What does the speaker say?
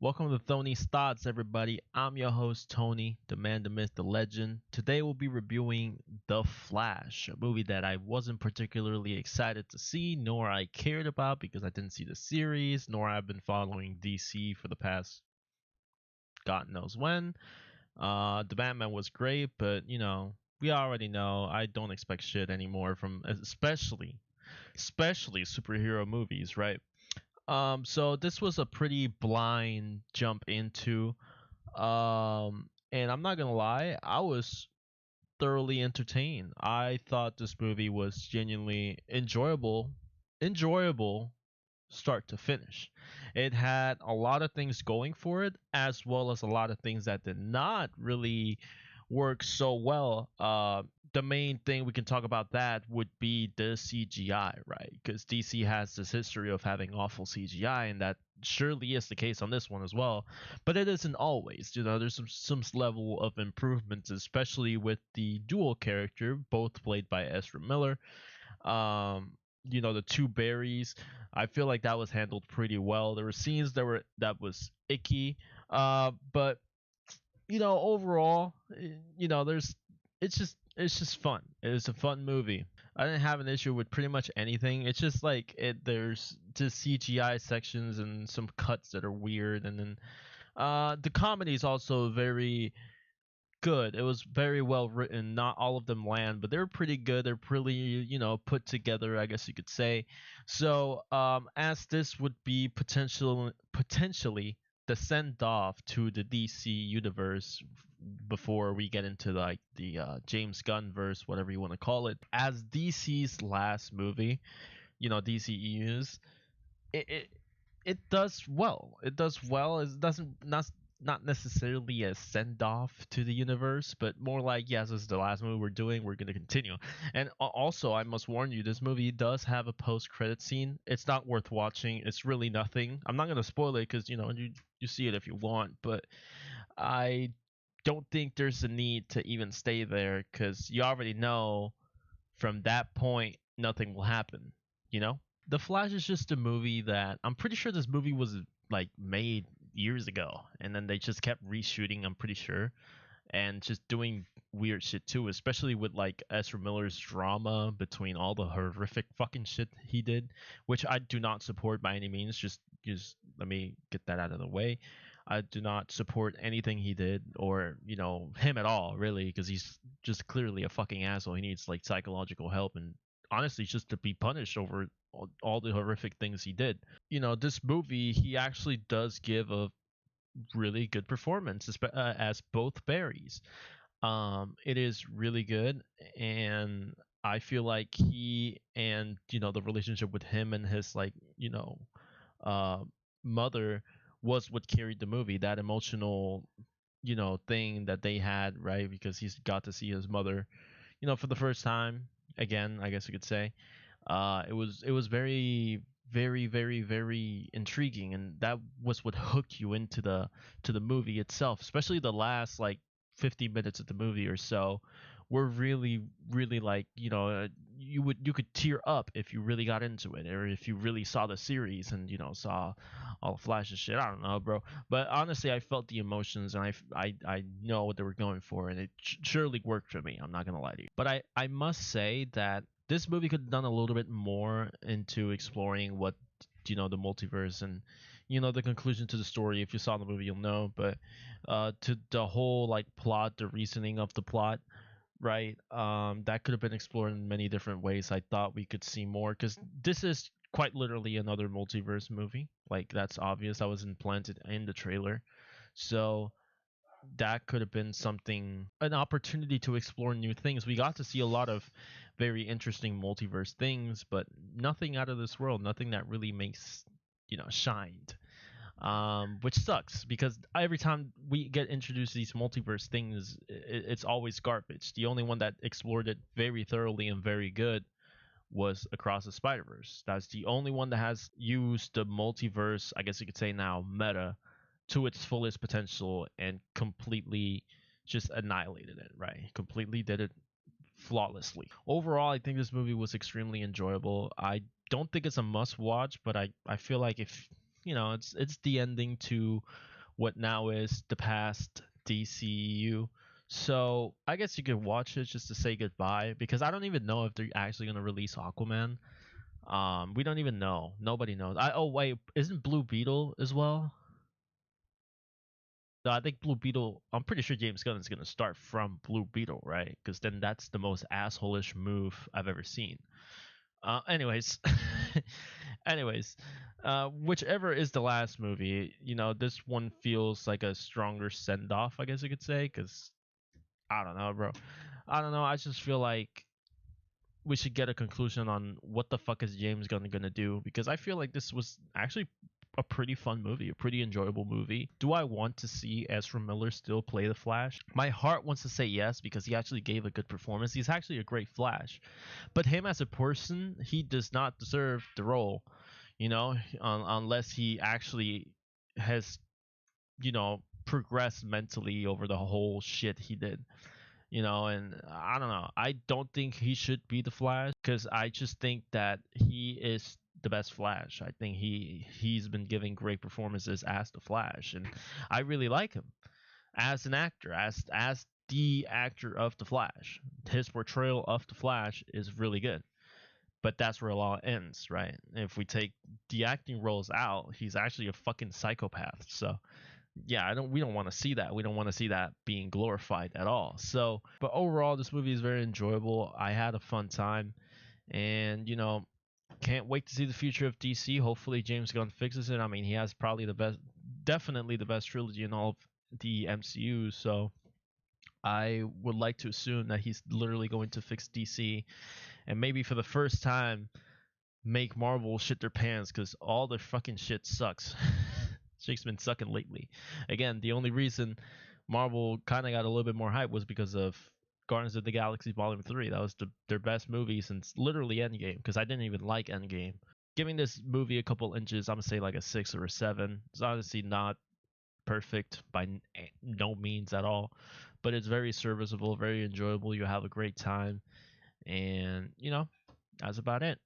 Welcome to Thony's Thoughts, everybody. I'm your host, Tony, the man, the myth, the legend. Today we'll be reviewing The Flash, a movie that I wasn't particularly excited to see, nor I cared about because I didn't see the series, nor I've been following DC for the past God knows when. The Batman was great, but we already know I don't expect shit anymore from especially superhero movies, right? So this was a pretty blind jump into, and I'm not gonna lie, I was thoroughly entertained. I thought this movie was genuinely enjoyable, start to finish. It had a lot of things going for it, as well as a lot of things that did not really work so well. The main thing we can talk about that would be the CGI, right? Because DC has this history of having awful CGI, and that surely is the case on this one as well. But it isn't always. There's some level of improvements, especially with the dual character, both played by Ezra Miller. Um, the two berries. I feel like that was handled pretty well. There were scenes that was icky, but overall, there's it's just fun. It's a fun movie. I didn't have an issue with pretty much anything. It's just like there's just CGI sections and some cuts that are weird, and then the comedy is also very good. It was very well written. Not all of them land, but they're pretty good. They're pretty, put together, I guess you could say. So, as this would be potentially the send off to the DC universe before we get into like the James Gunn verse, whatever you want to call it, as DC's last movie, DCEU's, it it does well. It does well. It doesn't not necessarily a send off to the universe, but more like, yes, this is the last movie we're doing. We're going to continue. And also, I must warn you, this movie does have a post credit scene. It's not worth watching. It's really nothing. I'm not going to spoil it because you see it if you want, but I don't think there's a need to even stay there because you already know from that point nothing will happen. You know. The Flash is just a movie that I'm pretty sure this movie was like made years ago, and then they just kept reshooting. I'm pretty sure, and just doing weird shit too, especially with like Ezra Miller's drama between all the horrific fucking shit he did, which I do not support by any means. Just let me get that out of the way. I do not support anything he did or him at all, really, because he's just clearly a fucking asshole. He needs like psychological help and honestly just to be punished over all the horrific things he did. This movie, he actually does give a really good performance as both Barrys. It is really good, and I feel like he and the relationship with him and his like uh, mother was what carried the movie. That emotional thing that they had, right? Because he's got to see his mother, for the first time again, I guess you could say. It was very very very very intriguing, and that was what hooked you into the movie itself, especially the last like 50 minutes of the movie or so were really really like you could tear up if you really got into it, or if you really saw the series and saw all the Flash and shit. I don't know, bro, but honestly I felt the emotions, and I know what they were going for, and it surely worked for me. I'm not gonna lie to you, but I must say that this movie could have done a little bit more into exploring what the multiverse and the conclusion to the story. If you saw the movie you'll know, but to the whole like plot, the reasoning of the plot, right? That could have been explored in many different ways. I thought we could see more because this is quite literally another multiverse movie. Like that's obvious. That was implanted in the trailer. So that could have been something, an opportunity to explore new things. We got to see a lot of very interesting multiverse things, but nothing out of this world, nothing that really makes shined. Which sucks because every time we get introduced to these multiverse things, it's always garbage. The only one that explored it very thoroughly and very good was Across the Spider-Verse. That's the only one that has used the multiverse, I guess you could say now, meta to its fullest potential and completely just annihilated it, right? Completely did it flawlessly. Overall, I think this movie was extremely enjoyable. I don't think it's a must watch, but I feel like if it's the ending to what now is the past DCEU. So I guess you could watch it just to say goodbye because I don't even know if they're actually gonna release Aquaman. We don't even know. Nobody knows. Oh wait, isn't Blue Beetle as well? No, I think Blue Beetle. I'm pretty sure James Gunn is gonna start from Blue Beetle, right? Because then that's the most assholish move I've ever seen. Anyways, anyways, whichever is the last movie, this one feels like a stronger send off, I guess you could say. Because I don't know, bro. I don't know. I just feel like we should get a conclusion on what the fuck is James Gunn gonna do because I feel like this was actually a pretty fun movie, a pretty enjoyable movie. Do I want to see Ezra Miller still play the Flash? My heart wants to say yes because he actually gave a good performance. He's actually a great Flash, but him as a person, he does not deserve the role, unless he actually has, progressed mentally over the whole shit he did. And I don't know. I don't think he should be the Flash because I just think that he is the best Flash. I think he's been giving great performances as the Flash, and I really like him as an actor, as the actor of the Flash. His portrayal of the Flash is really good. But that's where it all ends, right? If we take the acting roles out, he's actually a fucking psychopath. So yeah, we don't want to see that. We don't want to see that being glorified at all. So, but overall this movie is very enjoyable. I had a fun time and can't wait to see the future of DC. Hopefully James Gunn fixes it. I mean, he has probably the best, definitely the best trilogy in all of the MCU, so I would like to assume that he's literally going to fix DC and maybe for the first time make Marvel shit their pants because all their fucking shit sucks. Shit's been sucking lately. Again, the only reason Marvel kind of got a little bit more hype was because of Guardians of the Galaxy Volume 3. That was their best movie since literally Endgame because I didn't even like Endgame. Giving this movie a couple inches, I'm going to say like a 6 or a 7. It's honestly not perfect by no means at all, but it's very serviceable, very enjoyable. You have a great time, and that's about it.